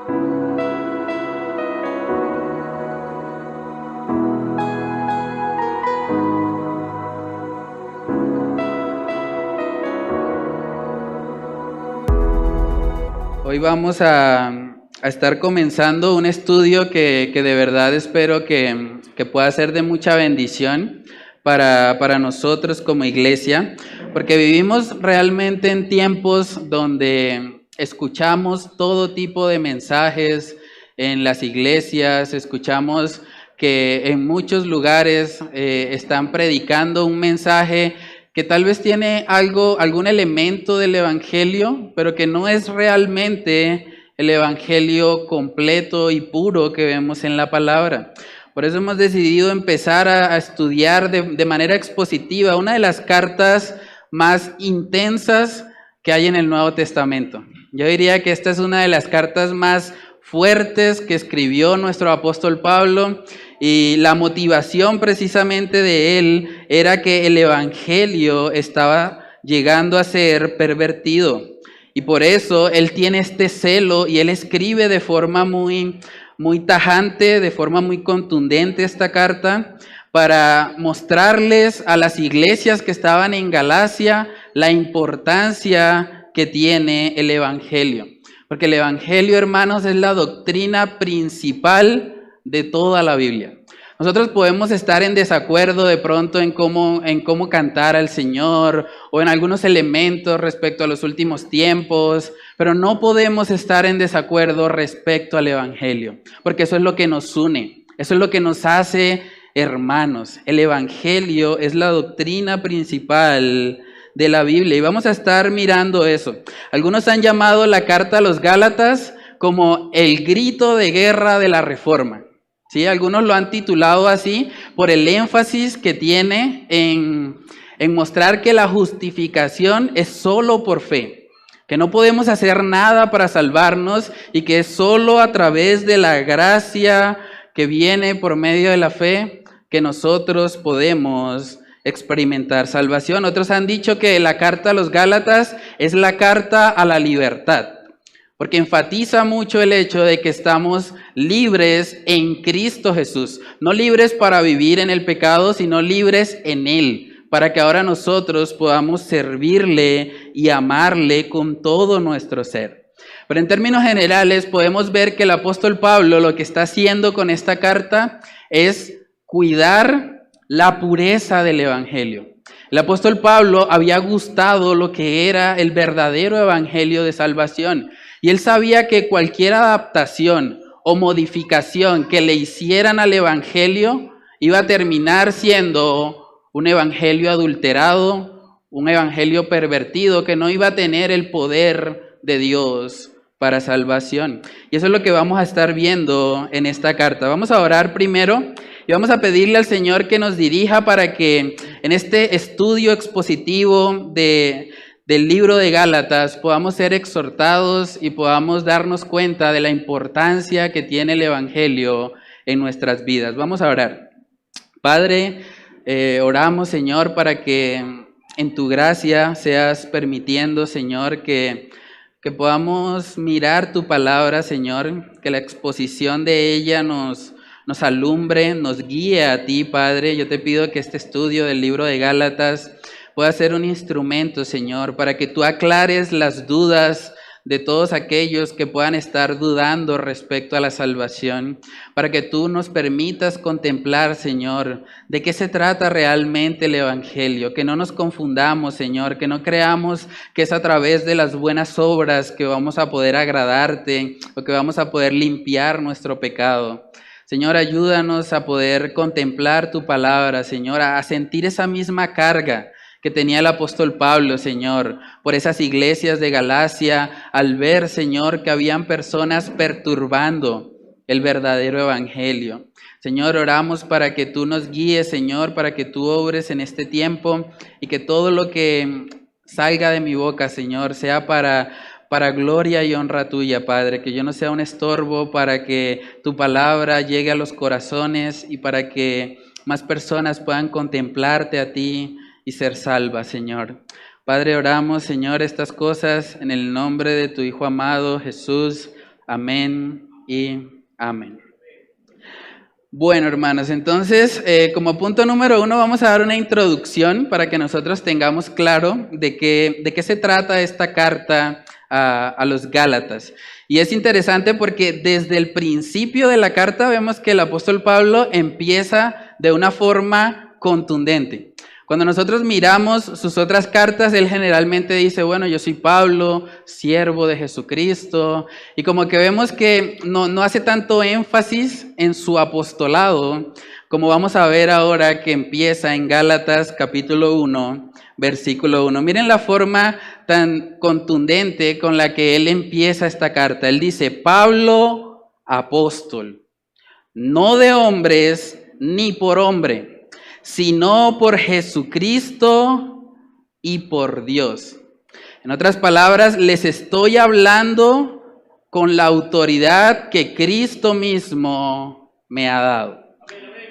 Hoy vamos a estar comenzando un estudio que de verdad espero que pueda ser de mucha bendición para nosotros como iglesia, porque vivimos realmente en tiempos donde escuchamos todo tipo de mensajes en las iglesias, escuchamos que en muchos lugares están predicando un mensaje que tal vez tiene algún elemento del evangelio, pero que no es realmente el evangelio completo y puro que vemos en la palabra. Por eso hemos decidido empezar a estudiar de manera expositiva una de las cartas más intensas que hay en el Nuevo Testamento. Yo diría que esta es una de las cartas más fuertes que escribió nuestro apóstol Pablo, y la motivación precisamente de él era que el evangelio estaba llegando a ser pervertido, y por eso él tiene este celo y él escribe de forma muy tajante, de forma muy contundente esta carta, para mostrarles a las iglesias que estaban en Galacia la importancia que tiene el evangelio. Porque el evangelio, hermanos, es la doctrina principal de toda la Biblia. Nosotros podemos estar en desacuerdo de pronto en cómo cantar al Señor o en algunos elementos respecto a los últimos tiempos, pero no podemos estar en desacuerdo respecto al evangelio, porque eso es lo que nos une, eso es lo que nos hace hermanos. El evangelio es la doctrina principal de la Biblia y vamos a estar mirando eso. Algunos han llamado la carta a los Gálatas como el grito de guerra de la Reforma. ¿Sí? Algunos lo han titulado así por el énfasis que tiene en mostrar que la justificación es solo por fe, que no podemos hacer nada para salvarnos y que es solo a través de la gracia que viene por medio de la fe que nosotros podemos experimentar salvación. Otros han dicho que la carta a los Gálatas es la carta a la libertad, porque enfatiza mucho el hecho de que estamos libres en Cristo Jesús, no libres para vivir en el pecado, sino libres en Él, para que ahora nosotros podamos servirle y amarle con todo nuestro ser. Pero en términos generales podemos ver que el apóstol Pablo lo que está haciendo con esta carta es cuidar la pureza del evangelio. El apóstol Pablo había gustado lo que era el verdadero evangelio de salvación, y él sabía que cualquier adaptación o modificación que le hicieran al evangelio iba a terminar siendo un evangelio adulterado, un evangelio pervertido, que no iba a tener el poder de Dios para salvación. Y eso es lo que vamos a estar viendo en esta carta. Vamos a orar primero y vamos a pedirle al Señor que nos dirija para que en este estudio expositivo del libro de Gálatas podamos ser exhortados y podamos darnos cuenta de la importancia que tiene el evangelio en nuestras vidas. Vamos a orar. Padre, oramos, Señor, para que en tu gracia seas permitiendo, Señor, que podamos mirar tu palabra, Señor, que la exposición de ella nos alumbre, nos guíe a ti, Padre. Yo te pido que este estudio del libro de Gálatas pueda ser un instrumento, Señor, para que tú aclares las dudas de todos aquellos que puedan estar dudando respecto a la salvación, para que tú nos permitas contemplar, Señor, de qué se trata realmente el evangelio, que no nos confundamos, Señor, que no creamos que es a través de las buenas obras que vamos a poder agradarte o que vamos a poder limpiar nuestro pecado. Señor, ayúdanos a poder contemplar tu palabra, Señor, a sentir esa misma carga que tenía el apóstol Pablo, Señor, por esas iglesias de Galacia, al ver, Señor, que habían personas perturbando el verdadero evangelio. Señor, oramos para que tú nos guíes, Señor, para que tú obres en este tiempo y que todo lo que salga de mi boca, Señor, sea para gloria y honra tuya, Padre, que yo no sea un estorbo, para que tu palabra llegue a los corazones y para que más personas puedan contemplarte a ti y ser salvas, Señor. Padre, oramos, Señor, estas cosas en el nombre de tu Hijo amado, Jesús. Amén y amén. Bueno, hermanos, entonces, como punto número 1, vamos a dar una introducción para que nosotros tengamos claro de qué se trata esta carta a los Gálatas. Y es interesante porque desde el principio de la carta vemos que el apóstol Pablo empieza de una forma contundente. Cuando nosotros miramos sus otras cartas, él generalmente dice, bueno, yo soy Pablo, siervo de Jesucristo, y como que vemos que no hace tanto énfasis en su apostolado, como vamos a ver ahora que empieza en Gálatas capítulo 1, versículo 1. Miren la forma tan contundente con la que él empieza esta carta. Él dice, Pablo, apóstol, no de hombres ni por hombre, sino por Jesucristo y por Dios. En otras palabras, les estoy hablando con la autoridad que Cristo mismo me ha dado.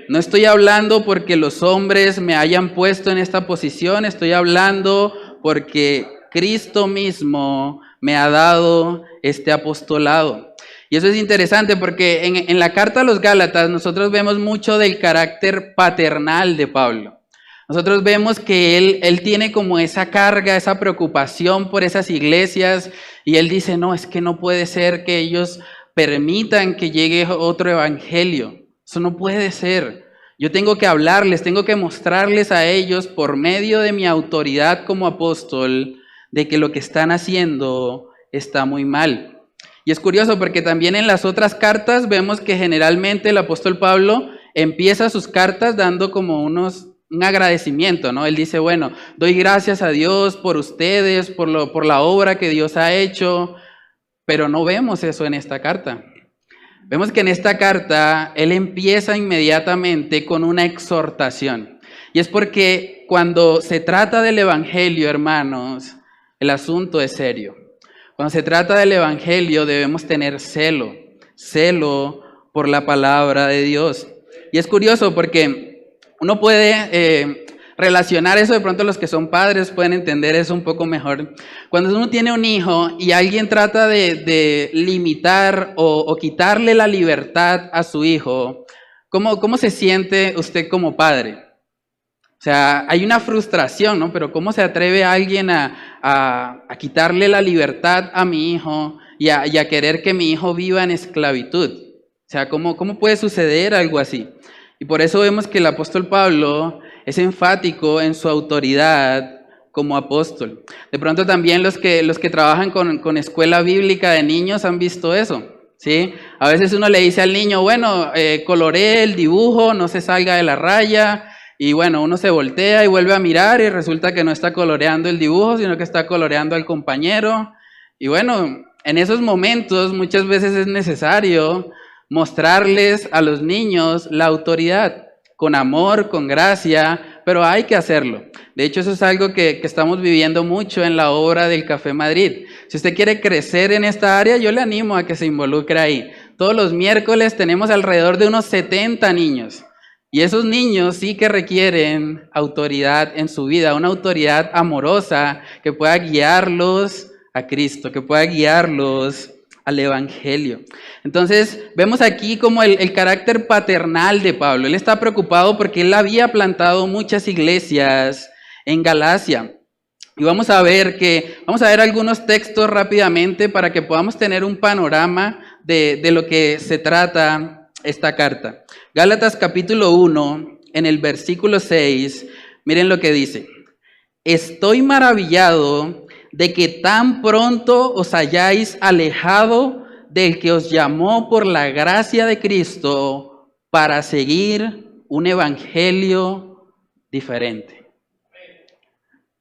No estoy hablando porque los hombres me hayan puesto en esta posición, estoy hablando porque Cristo mismo me ha dado este apostolado. Y eso es interesante porque en la carta a los Gálatas nosotros vemos mucho del carácter paternal de Pablo. Nosotros vemos que él tiene como esa carga, esa preocupación por esas iglesias y él dice, no, es que no puede ser que ellos permitan que llegue otro evangelio. Eso no puede ser. Yo tengo que hablarles, tengo que mostrarles a ellos por medio de mi autoridad como apóstol de que lo que están haciendo está muy mal. Y es curioso porque también en las otras cartas vemos que generalmente el apóstol Pablo empieza sus cartas dando como un agradecimiento, ¿no? Él dice, bueno, doy gracias a Dios por ustedes, por la obra que Dios ha hecho, pero no vemos eso en esta carta. Vemos que en esta carta él empieza inmediatamente con una exhortación. Y es porque cuando se trata del evangelio, hermanos, el asunto es serio. Cuando se trata del evangelio debemos tener celo por la palabra de Dios. Y es curioso porque uno puede relacionar eso, de pronto los que son padres pueden entender eso un poco mejor. Cuando uno tiene un hijo y alguien trata de limitar o quitarle la libertad a su hijo, ¿cómo se siente usted como padre? O sea, hay una frustración, ¿no? Pero ¿cómo se atreve alguien a quitarle la libertad a mi hijo y a querer que mi hijo viva en esclavitud? O sea, ¿cómo puede suceder algo así? Y por eso vemos que el apóstol Pablo es enfático en su autoridad como apóstol. De pronto también los que trabajan con escuela bíblica de niños han visto eso, ¿sí? A veces uno le dice al niño, bueno, coloree el dibujo, no se salga de la raya. Y bueno, uno se voltea y vuelve a mirar y resulta que no está coloreando el dibujo, sino que está coloreando al compañero. Y bueno, en esos momentos muchas veces es necesario mostrarles a los niños la autoridad, con amor, con gracia, pero hay que hacerlo. De hecho, eso es algo que estamos viviendo mucho en la obra del Café Madrid. Si usted quiere crecer en esta área, yo le animo a que se involucre ahí. Todos los miércoles tenemos alrededor de unos 70 niños. Y esos niños sí que requieren autoridad en su vida, una autoridad amorosa que pueda guiarlos a Cristo, que pueda guiarlos al Evangelio. Entonces, vemos aquí como el carácter paternal de Pablo. Él está preocupado porque él había plantado muchas iglesias en Galacia. Y vamos a ver algunos textos rápidamente para que podamos tener un panorama de lo que se trata esta carta. Gálatas capítulo 1, en el versículo 6, miren lo que dice. Estoy maravillado de que tan pronto os hayáis alejado del que os llamó por la gracia de Cristo para seguir un evangelio diferente.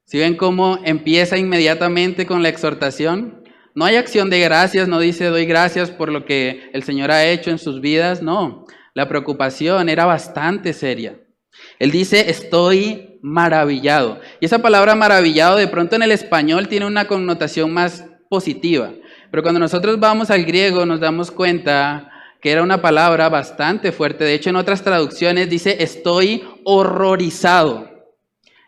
¿Sí ven cómo empieza inmediatamente con la exhortación? No hay acción de gracias, no dice doy gracias por lo que el Señor ha hecho en sus vidas, no. La preocupación era bastante seria. Él dice, estoy maravillado. Y esa palabra maravillado de pronto en el español tiene una connotación más positiva. Pero cuando nosotros vamos al griego nos damos cuenta que era una palabra bastante fuerte. De hecho, en otras traducciones dice, estoy horrorizado.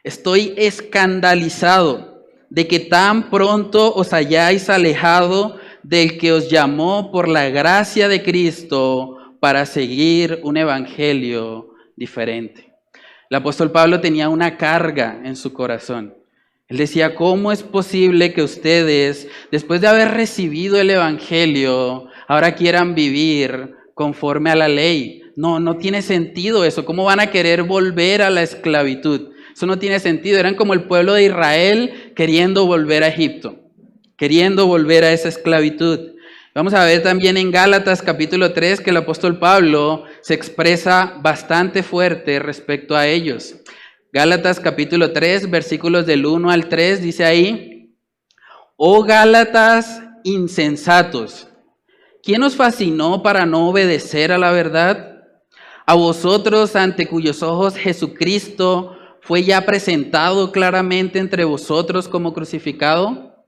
Estoy escandalizado de que tan pronto os hayáis alejado del que os llamó por la gracia de Cristo para seguir un evangelio diferente. El apóstol Pablo tenía una carga en su corazón. Él decía, ¿cómo es posible que ustedes, después de haber recibido el evangelio, ahora quieran vivir conforme a la ley? No tiene sentido eso. ¿Cómo van a querer volver a la esclavitud? Eso no tiene sentido. Eran como el pueblo de Israel queriendo volver a Egipto, queriendo volver a esa esclavitud. Vamos a ver también en Gálatas capítulo 3 que el apóstol Pablo se expresa bastante fuerte respecto a ellos. Gálatas capítulo 3, versículos del 1 al 3, dice ahí: Oh Gálatas insensatos, ¿quién os fascinó para no obedecer a la verdad? A vosotros, ante cuyos ojos Jesucristo fue ya presentado claramente entre vosotros como crucificado.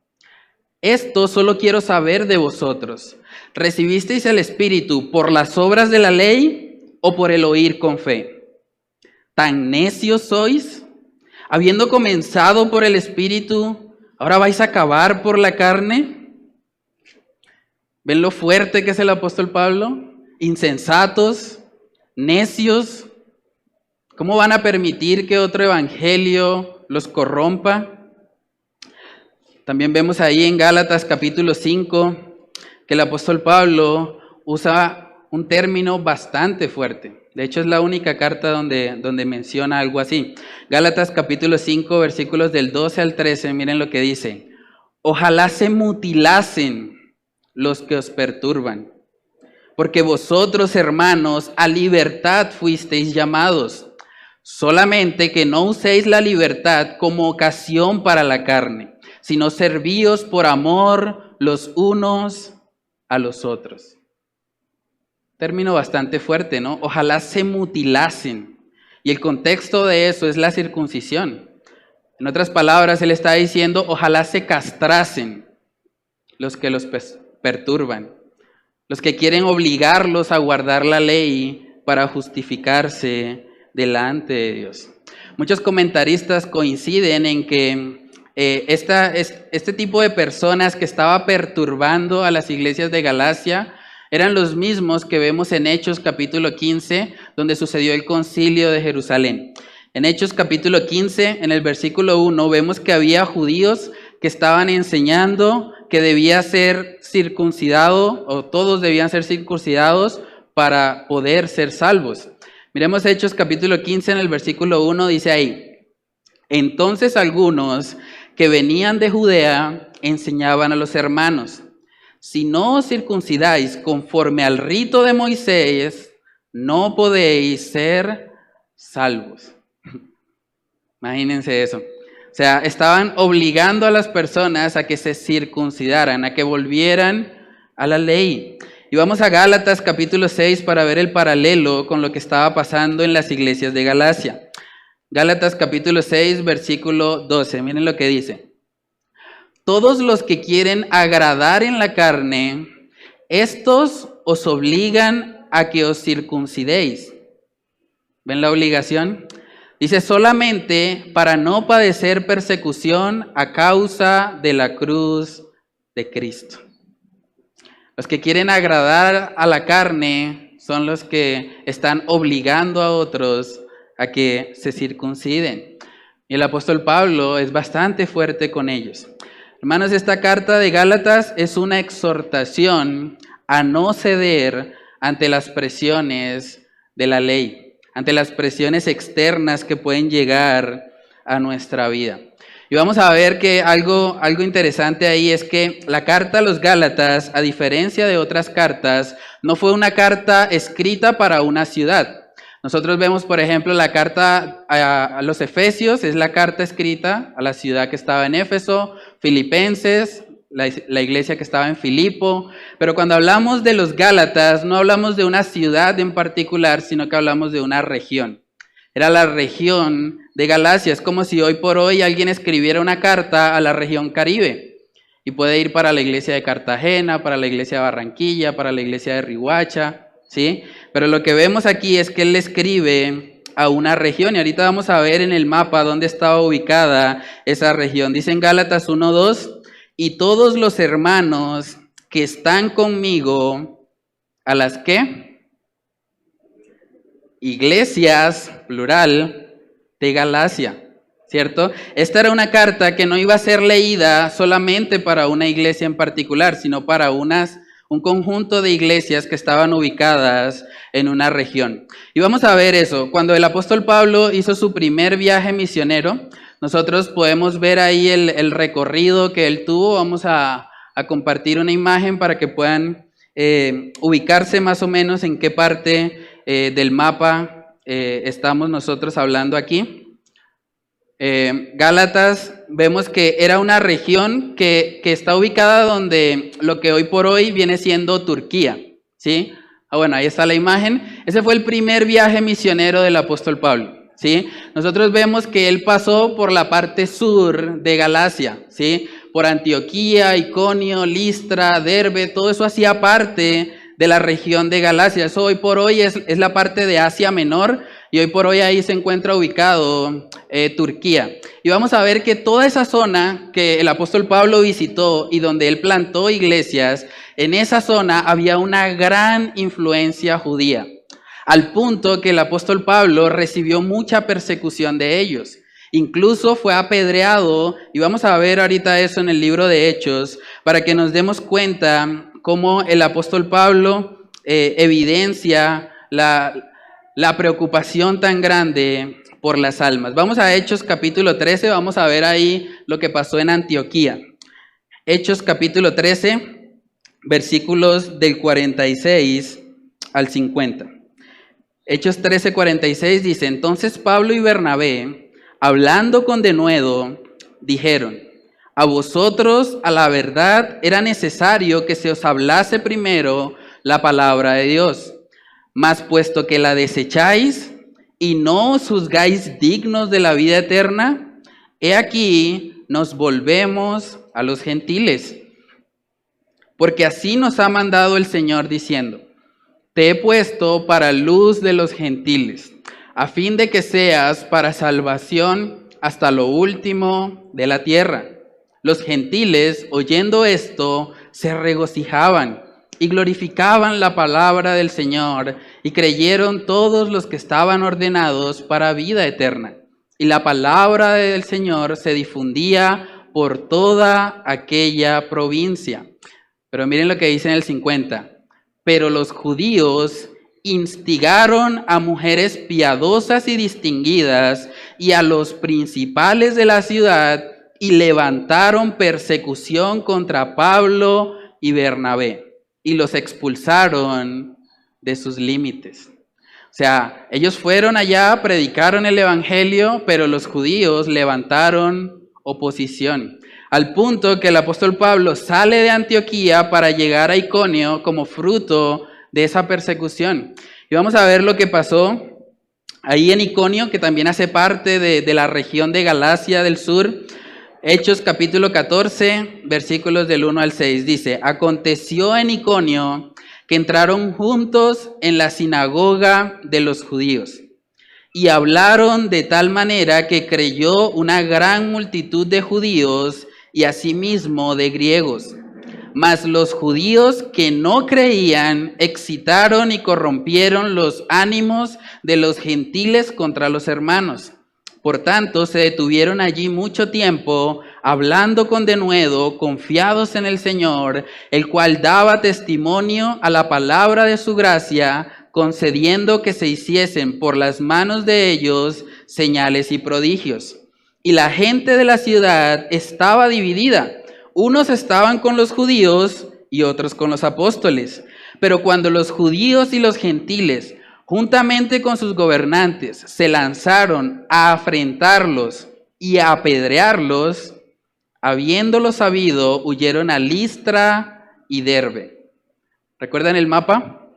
Esto solo quiero saber de vosotros. ¿Recibisteis el Espíritu por las obras de la ley o por el oír con fe? ¿Tan necios sois? Habiendo comenzado por el Espíritu, ¿ahora vais a acabar por la carne? ¿Ven lo fuerte que es el apóstol Pablo? Insensatos, necios. ¿Cómo van a permitir que otro evangelio los corrompa? También vemos ahí en Gálatas capítulo 5 que el apóstol Pablo usa un término bastante fuerte. De hecho, es la única carta donde menciona algo así. Gálatas capítulo 5, versículos del 12 al 13, miren lo que dice. Ojalá se mutilasen los que os perturban, porque vosotros, hermanos, a libertad fuisteis llamados, solamente que no uséis la libertad como ocasión para la carne, sino servíos por amor los unos a los otros. Término bastante fuerte, ¿no? Ojalá se mutilasen. Y el contexto de eso es la circuncisión. En otras palabras, él está diciendo, ojalá se castrasen los que los perturban, los que quieren obligarlos a guardar la ley para justificarse delante de Dios. Muchos comentaristas coinciden en que este tipo de personas que estaba perturbando a las iglesias de Galacia eran los mismos que vemos en Hechos capítulo 15, donde sucedió el concilio de Jerusalén. En Hechos capítulo 15, en el versículo 1, vemos que había judíos que estaban enseñando que debía ser circuncidado, o todos debían ser circuncidados para poder ser salvos. Miremos Hechos capítulo 15, en el versículo 1, dice ahí: Entonces algunos que venían de Judea enseñaban a los hermanos: si no os circuncidáis conforme al rito de Moisés, no podéis ser salvos. Imagínense eso. O sea, estaban obligando a las personas a que se circuncidaran, a que volvieran a la ley. Y vamos a Gálatas capítulo 6 para ver el paralelo con lo que estaba pasando en las iglesias de Galacia. Gálatas capítulo 6, versículo 12. Miren lo que dice. Todos los que quieren agradar en la carne, estos os obligan a que os circuncidéis. ¿Ven la obligación? Dice, solamente para no padecer persecución a causa de la cruz de Cristo. Los que quieren agradar a la carne son los que están obligando a otros a que se circunciden. Y el apóstol Pablo es bastante fuerte con ellos. Hermanos, esta carta de Gálatas es una exhortación a no ceder ante las presiones de la ley, ante las presiones externas que pueden llegar a nuestra vida. Y vamos a ver que algo interesante ahí es que la carta a los Gálatas, a diferencia de otras cartas, no fue una carta escrita para una ciudad. Nosotros vemos, por ejemplo, la carta a los Efesios, es la carta escrita a la ciudad que estaba en Éfeso, Filipenses, la iglesia que estaba en Filipo, pero cuando hablamos de los Gálatas, no hablamos de una ciudad en particular, sino que hablamos de una región. Era la región de Galacia. Es como si hoy por hoy alguien escribiera una carta a la región Caribe y puede ir para la iglesia de Cartagena, para la iglesia de Barranquilla, para la iglesia de Riohacha, ¿sí? Pero lo que vemos aquí es que él le escribe a una región y ahorita vamos a ver en el mapa dónde estaba ubicada esa región. Dice en Gálatas 1:2, y todos los hermanos que están conmigo, ¿a las qué? Iglesias, plural, de Galacia. ¿Cierto? Esta era una carta que no iba a ser leída solamente para una iglesia en particular, sino para un conjunto de iglesias que estaban ubicadas en una región. Y vamos a ver eso. Cuando el apóstol Pablo hizo su primer viaje misionero, nosotros podemos ver ahí el recorrido que él tuvo. Vamos a compartir una imagen para que puedan ubicarse más o menos en qué parte del mapa estamos nosotros hablando aquí. Gálatas, vemos que era una región que está ubicada donde lo que hoy por hoy viene siendo Turquía, ¿sí? Bueno, ahí está la imagen. Ese fue el primer viaje misionero del apóstol Pablo, ¿sí? Nosotros vemos que él pasó por la parte sur de Galacia, ¿sí? Por Antioquía, Iconio, Listra, Derbe, todo eso hacía parte de la región de Galacia. Eso hoy por hoy es la parte de Asia Menor, y hoy por hoy ahí se encuentra ubicado Turquía. Y vamos a ver que toda esa zona que el apóstol Pablo visitó y donde él plantó iglesias, en esa zona había una gran influencia judía, al punto que el apóstol Pablo recibió mucha persecución de ellos. Incluso fue apedreado, y vamos a ver ahorita eso en el libro de Hechos, para que nos demos cuenta cómo el apóstol Pablo evidencia la preocupación tan grande por las almas. Vamos a Hechos capítulo 13, vamos a ver ahí lo que pasó en Antioquía. Hechos capítulo 13, versículos del 46 al 50. Hechos 13, 46 dice: entonces Pablo y Bernabé, hablando con denuedo, dijeron: a vosotros a la verdad era necesario que se os hablase primero la palabra de Dios. Mas puesto que la desecháis y no os juzgáis dignos de la vida eterna, he aquí nos volvemos a los gentiles. Porque así nos ha mandado el Señor diciendo: te he puesto para luz de los gentiles, a fin de que seas para salvación hasta lo último de la tierra. Los gentiles, oyendo esto, se regocijaban y glorificaban la palabra del Señor, y creyeron todos los que estaban ordenados para vida eterna. Y la palabra del Señor se difundía por toda aquella provincia. Pero miren lo que dice en el 50. Pero los judíos instigaron a mujeres piadosas y distinguidas y a los principales de la ciudad, y levantaron persecución contra Pablo y Bernabé, y los expulsaron de sus límites. O sea, ellos fueron allá, predicaron el evangelio, pero los judíos levantaron oposición. Al punto que el apóstol Pablo sale de Antioquía para llegar a Iconio como fruto de esa persecución. Y vamos a ver lo que pasó ahí en Iconio, que también hace parte de la región de Galacia del sur. Hechos capítulo 14, versículos del 1 al 6, dice: aconteció en Iconio que entraron juntos en la sinagoga de los judíos y hablaron de tal manera que creyó una gran multitud de judíos y asimismo de griegos. Mas los judíos que no creían excitaron y corrompieron los ánimos de los gentiles contra los hermanos. Por tanto, se detuvieron allí mucho tiempo, hablando con denuedo, confiados en el Señor, el cual daba testimonio a la palabra de su gracia, concediendo que se hiciesen por las manos de ellos señales y prodigios. Y la gente de la ciudad estaba dividida. Unos estaban con los judíos y otros con los apóstoles. Pero cuando los judíos y los gentiles, juntamente con sus gobernantes, se lanzaron a afrentarlos y a apedrearlos, habiéndolo sabido, huyeron a Listra y Derbe. ¿Recuerdan el mapa?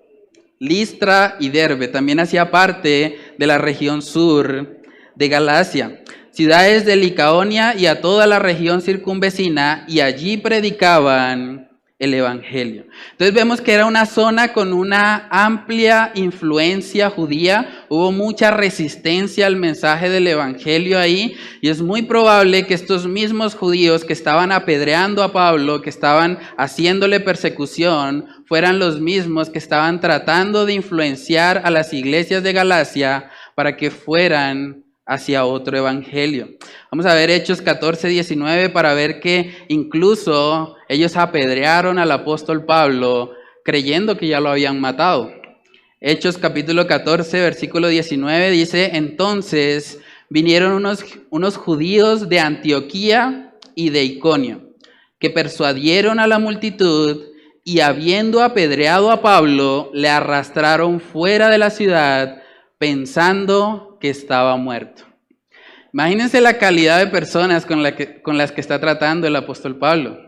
Listra y Derbe también hacía parte de la región sur de Galacia, ciudades de Licaonia y a toda la región circunvecina, y allí predicaban el evangelio. Entonces vemos que era una zona con una amplia influencia judía, hubo mucha resistencia al mensaje del evangelio ahí, y es muy probable que estos mismos judíos que estaban apedreando a Pablo, que estaban haciéndole persecución, fueran los mismos que estaban tratando de influenciar a las iglesias de Galacia para que fueran hacia otro evangelio. Vamos a ver Hechos 14:19 para ver que incluso ellos apedrearon al apóstol Pablo creyendo que ya lo habían matado. Hechos capítulo 14, versículo 19 dice: entonces vinieron unos judíos de Antioquía y de Iconio, que persuadieron a la multitud y habiendo apedreado a Pablo, le arrastraron fuera de la ciudad pensando que estaba muerto. Imagínense la calidad de personas con las que está tratando el apóstol Pablo.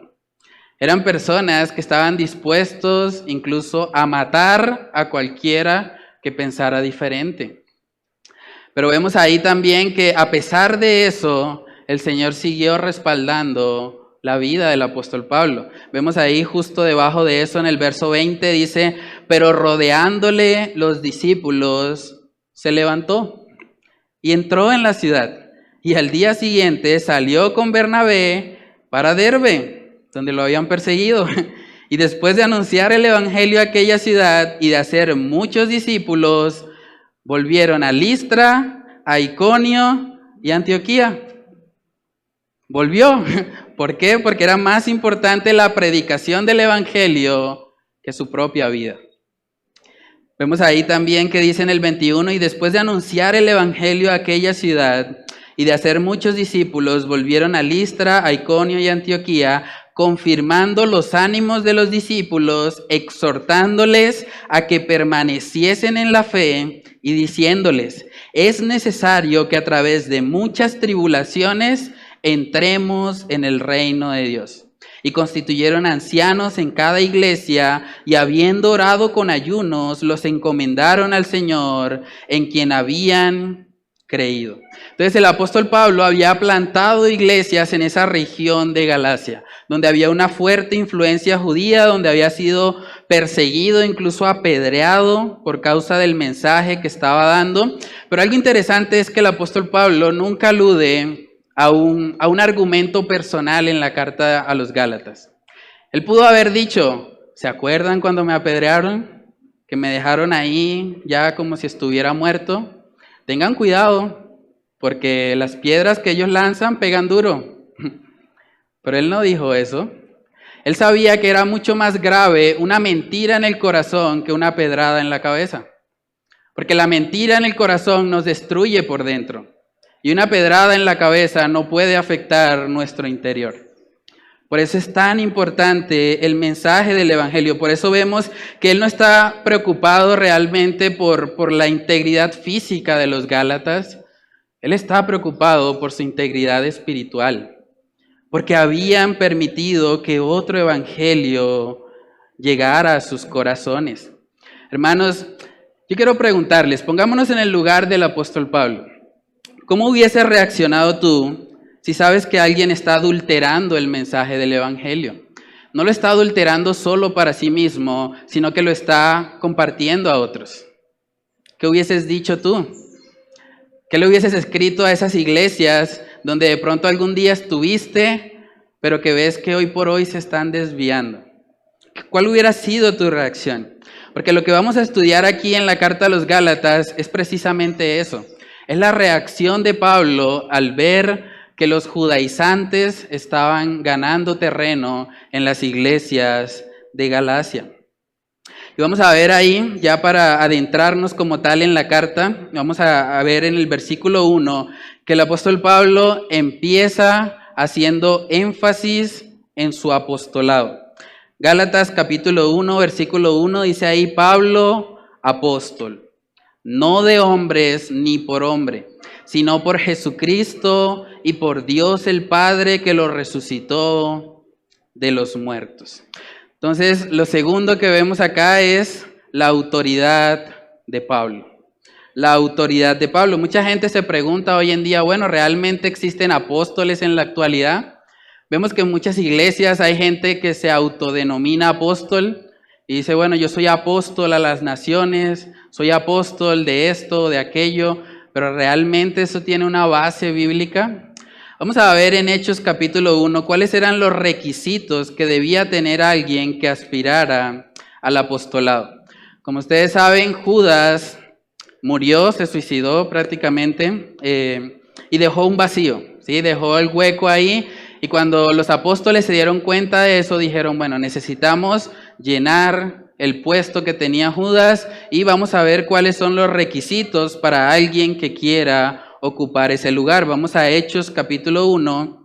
Eran personas que estaban dispuestos incluso a matar a cualquiera que pensara diferente. Pero vemos ahí también que a pesar de eso, el Señor siguió respaldando la vida del apóstol Pablo. Vemos ahí justo debajo de eso en el verso 20 dice: pero rodeándole los discípulos, se levantó y entró en la ciudad. Y al día siguiente salió con Bernabé para Derbe, donde lo habían perseguido. Y después de anunciar el evangelio a aquella ciudad y de hacer muchos discípulos, volvieron a Listra, a Iconio y a Antioquía. Volvió. ¿Por qué? Porque era más importante la predicación del evangelio que su propia vida. Vemos ahí también que dice en el 21, y después de anunciar el evangelio a aquella ciudad y de hacer muchos discípulos, volvieron a Listra, a Iconio y a Antioquía, confirmando los ánimos de los discípulos, exhortándoles a que permaneciesen en la fe y diciéndoles: es necesario que a través de muchas tribulaciones entremos en el reino de Dios. Y constituyeron ancianos en cada iglesia, y habiendo orado con ayunos, los encomendaron al Señor, en quien habían creído. Entonces el apóstol Pablo había plantado iglesias en esa región de Galacia, donde había una fuerte influencia judía, donde había sido perseguido, incluso apedreado por causa del mensaje que estaba dando. Pero algo interesante es que el apóstol Pablo nunca alude a un argumento personal en la carta a los Gálatas. Él pudo haber dicho: ¿se acuerdan cuando me apedrearon? Que me dejaron ahí ya como si estuviera muerto. Tengan cuidado, porque las piedras que ellos lanzan pegan duro. Pero él no dijo eso. Él sabía que era mucho más grave una mentira en el corazón que una pedrada en la cabeza. Porque la mentira en el corazón nos destruye por dentro. Y una pedrada en la cabeza no puede afectar nuestro interior. Por eso es tan importante el mensaje del evangelio. Por eso vemos que él no está preocupado realmente por la integridad física de los Gálatas. Él está preocupado por su integridad espiritual. Porque habían permitido que otro evangelio llegara a sus corazones. Hermanos, yo quiero preguntarles, pongámonos en el lugar del apóstol Pablo. ¿Cómo hubieses reaccionado tú si sabes que alguien está adulterando el mensaje del evangelio? No lo está adulterando solo para sí mismo, sino que lo está compartiendo a otros. ¿Qué hubieses dicho tú? ¿Qué le hubieses escrito a esas iglesias donde de pronto algún día estuviste, pero que ves que hoy por hoy se están desviando? ¿Cuál hubiera sido tu reacción? Porque lo que vamos a estudiar aquí en la carta a los Gálatas es precisamente eso. Es la reacción de Pablo al ver que los judaizantes estaban ganando terreno en las iglesias de Galacia. Y vamos a ver ahí, ya para adentrarnos como tal en la carta, vamos a ver en el versículo 1 que el apóstol Pablo empieza haciendo énfasis en su apostolado. Gálatas capítulo 1, versículo 1 dice ahí: Pablo, apóstol, no de hombres ni por hombre, sino por Jesucristo y por Dios el Padre que lo resucitó de los muertos. Entonces, lo segundo que vemos acá es la autoridad de Pablo. La autoridad de Pablo. Mucha gente se pregunta hoy en día, bueno, ¿realmente existen apóstoles en la actualidad? Vemos que en muchas iglesias hay gente que se autodenomina apóstol y dice, bueno, yo soy apóstol a las naciones, soy apóstol de esto, de aquello, pero ¿realmente eso tiene una base bíblica? Vamos a ver en Hechos capítulo 1 cuáles eran los requisitos que debía tener alguien que aspirara al apostolado. Como ustedes saben, Judas murió, se suicidó prácticamente y dejó un vacío, ¿sí? Dejó el hueco ahí. Y cuando los apóstoles se dieron cuenta de eso, dijeron, bueno, necesitamos llenar el puesto que tenía Judas y vamos a ver cuáles son los requisitos para alguien que quiera ocupar ese lugar. Vamos a Hechos capítulo 1,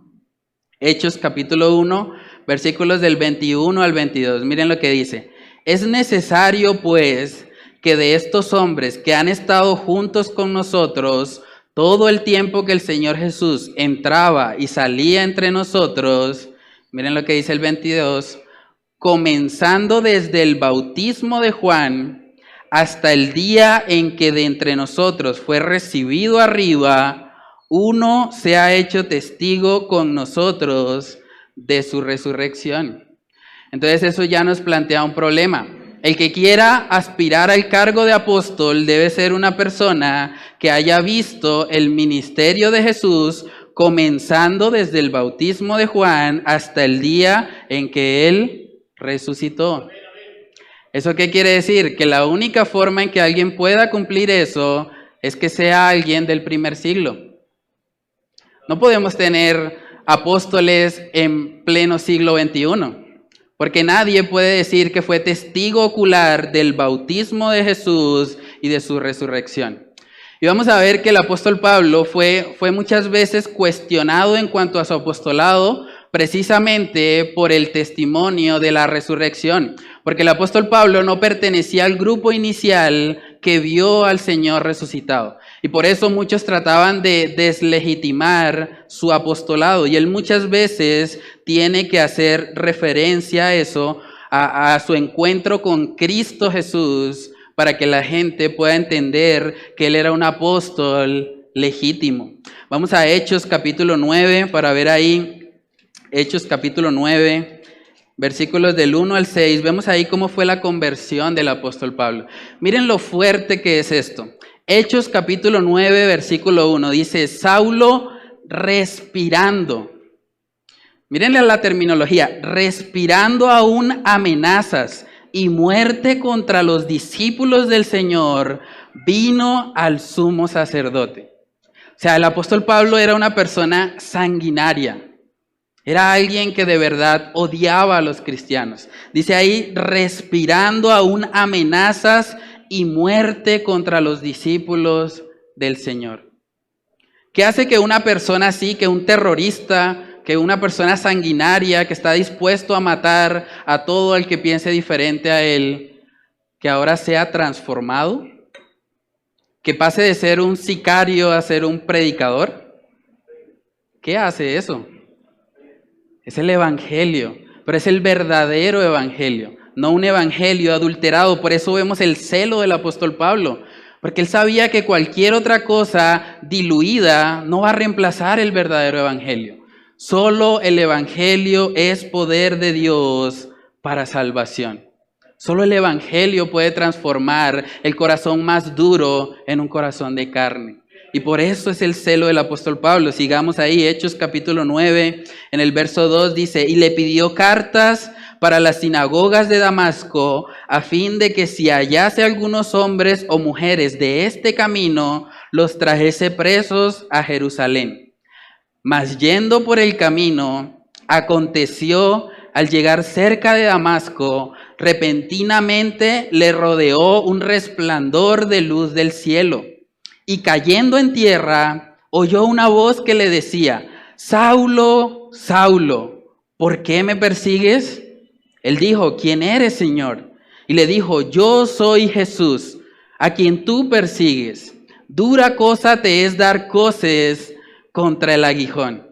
versículos del 21 al 22. Miren lo que dice. Es necesario, pues, que de estos hombres que han estado juntos con nosotros todo el tiempo que el Señor Jesús entraba y salía entre nosotros, miren lo que dice el 22, comenzando desde el bautismo de Juan hasta el día en que de entre nosotros fue recibido arriba, uno se ha hecho testigo con nosotros de su resurrección. Entonces eso ya nos plantea un problema. El que quiera aspirar al cargo de apóstol debe ser una persona que haya visto el ministerio de Jesús comenzando desde el bautismo de Juan hasta el día en que él resucitó. ¿Eso qué quiere decir? Que la única forma en que alguien pueda cumplir eso es que sea alguien del primer siglo. No podemos tener apóstoles en pleno siglo XXI. Porque nadie puede decir que fue testigo ocular del bautismo de Jesús y de su resurrección. Y vamos a ver que el apóstol Pablo fue muchas veces cuestionado en cuanto a su apostolado, precisamente por el testimonio de la resurrección. Porque el apóstol Pablo no pertenecía al grupo inicial que vio al Señor resucitado. Y por eso muchos trataban de deslegitimar su apostolado. Y él muchas veces tiene que hacer referencia a eso, a su encuentro con Cristo Jesús, para que la gente pueda entender que él era un apóstol legítimo. Vamos a Hechos capítulo 9 para ver ahí, Hechos capítulo 9, versículos del 1 al 6. Vemos ahí cómo fue la conversión del apóstol Pablo. Miren lo fuerte que es esto. Hechos capítulo 9, versículo 1, dice, Saulo respirando. Mírenle la terminología, respirando aún amenazas y muerte contra los discípulos del Señor, vino al sumo sacerdote. O sea, el apóstol Pablo era una persona sanguinaria. Era alguien que de verdad odiaba a los cristianos. Dice ahí, respirando aún amenazas y muerte contra los discípulos del Señor. ¿Qué hace que una persona así, que un terrorista, que una persona sanguinaria, que está dispuesto a matar a todo el que piense diferente a él, que ahora sea transformado? ¿Que pase de ser un sicario a ser un predicador? ¿Qué hace eso? Es el evangelio, pero es el verdadero evangelio, no un evangelio adulterado. Por eso vemos el celo del apóstol Pablo, porque él sabía que cualquier otra cosa diluida no va a reemplazar el verdadero evangelio. Solo el evangelio es poder de Dios para salvación. Solo el evangelio puede transformar el corazón más duro en un corazón de carne. Y por eso es el celo del apóstol Pablo. Sigamos ahí, Hechos capítulo 9, en el verso 2 dice, y le pidió cartas para las sinagogas de Damasco, a fin de que si hallase algunos hombres o mujeres de este camino, los trajese presos a Jerusalén. Mas yendo por el camino, aconteció al llegar cerca de Damasco, repentinamente le rodeó un resplandor de luz del cielo. Y cayendo en tierra, oyó una voz que le decía, Saulo, Saulo, ¿por qué me persigues? Él dijo, ¿quién eres, Señor? Y le dijo, yo soy Jesús, a quien tú persigues. Dura cosa te es dar coces contra el aguijón.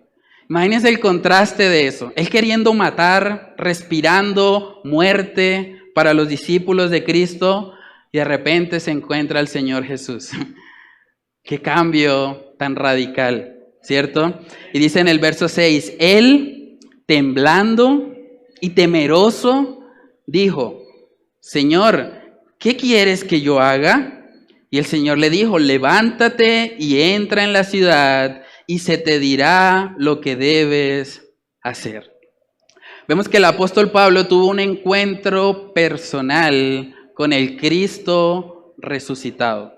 Imagínense el contraste de eso. Él queriendo matar, respirando muerte para los discípulos de Cristo, y de repente se encuentra el Señor Jesús. Qué cambio tan radical, ¿cierto? Y dice en el verso 6, Él, temblando y temeroso, dijo: Señor, ¿qué quieres que yo haga? Y el Señor le dijo: levántate y entra en la ciudad y se te dirá lo que debes hacer. Vemos que el apóstol Pablo tuvo un encuentro personal con el Cristo resucitado.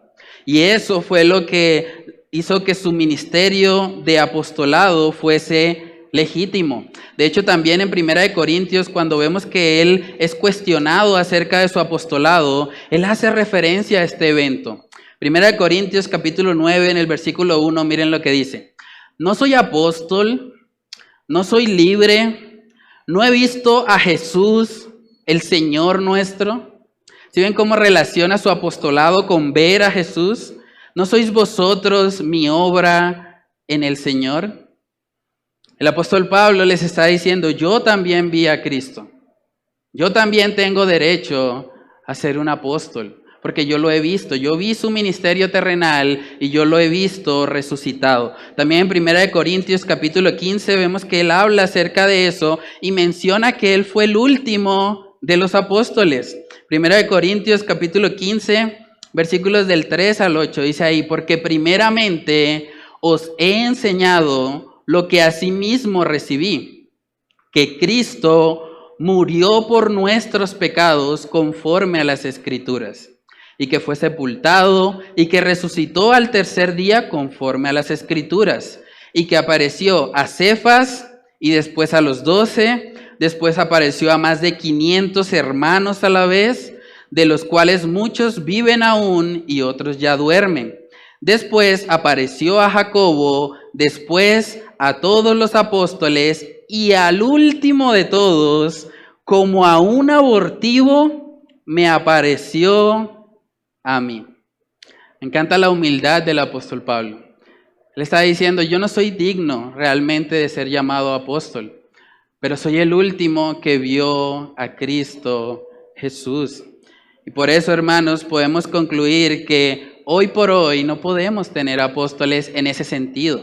Y eso fue lo que hizo que su ministerio de apostolado fuese legítimo. De hecho, también en 1 Corintios, cuando vemos que él es cuestionado acerca de su apostolado, él hace referencia a este evento. 1 Corintios capítulo 9, en el versículo 1, miren lo que dice: no soy apóstol, no soy libre, no he visto a Jesús, el Señor nuestro. ¿Sí ven cómo relaciona su apostolado con ver a Jesús? ¿No sois vosotros mi obra en el Señor? El apóstol Pablo les está diciendo: yo también vi a Cristo. Yo también tengo derecho a ser un apóstol, porque yo lo he visto. Yo vi su ministerio terrenal y yo lo he visto resucitado. También en 1 Corintios capítulo 15 vemos que él habla acerca de eso y menciona que él fue el último de los apóstoles. 1 Corintios capítulo 15, versículos del 3 al 8, dice ahí: porque primeramente os he enseñado lo que asimismo recibí, que Cristo murió por nuestros pecados conforme a las Escrituras, y que fue sepultado, y que resucitó al tercer día conforme a las Escrituras, y que apareció a Cefas, y después a los 12, después apareció a más de 500 hermanos a la vez, de los cuales muchos viven aún y otros ya duermen. Después apareció a Jacobo, después a todos los apóstoles, y al último de todos, como a un abortivo, me apareció a mí. Me encanta la humildad del apóstol Pablo. Él está diciendo: yo no soy digno realmente de ser llamado apóstol, pero soy el último que vio a Cristo Jesús. Y por eso, hermanos, podemos concluir que hoy por hoy no podemos tener apóstoles en ese sentido.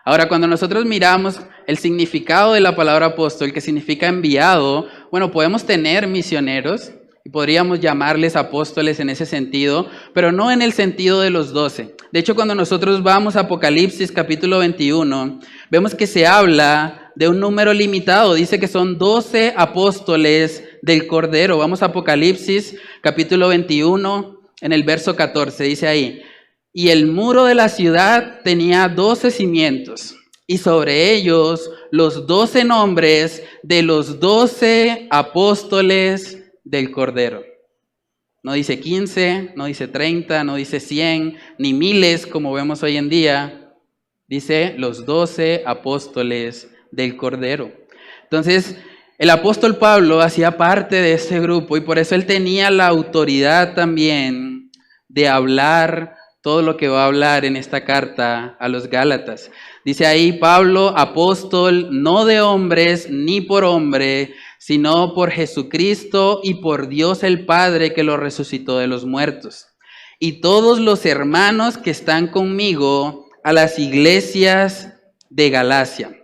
Ahora, cuando nosotros miramos el significado de la palabra apóstol, que significa enviado, bueno, podemos tener misioneros y podríamos llamarles apóstoles en ese sentido, pero no en el sentido de los 12. De hecho, cuando nosotros vamos a Apocalipsis capítulo 21, vemos que se habla de un número limitado. Dice que son 12 apóstoles del Cordero. Vamos a Apocalipsis capítulo 21, en el verso 14, dice ahí: y el muro de la ciudad tenía 12 cimientos, y sobre ellos los 12 nombres de los 12 apóstoles del Cordero. No dice 15, no dice 30, no dice 100, ni miles como vemos hoy en día. Dice los 12 apóstoles del Cordero. Entonces, el apóstol Pablo hacía parte de ese grupo y por eso él tenía la autoridad también de hablar todo lo que va a hablar en esta carta a los Gálatas. Dice ahí: Pablo, apóstol, no de hombres ni por hombre, sino por Jesucristo y por Dios el Padre que lo resucitó de los muertos. Y todos los hermanos que están conmigo a las iglesias de Galacia.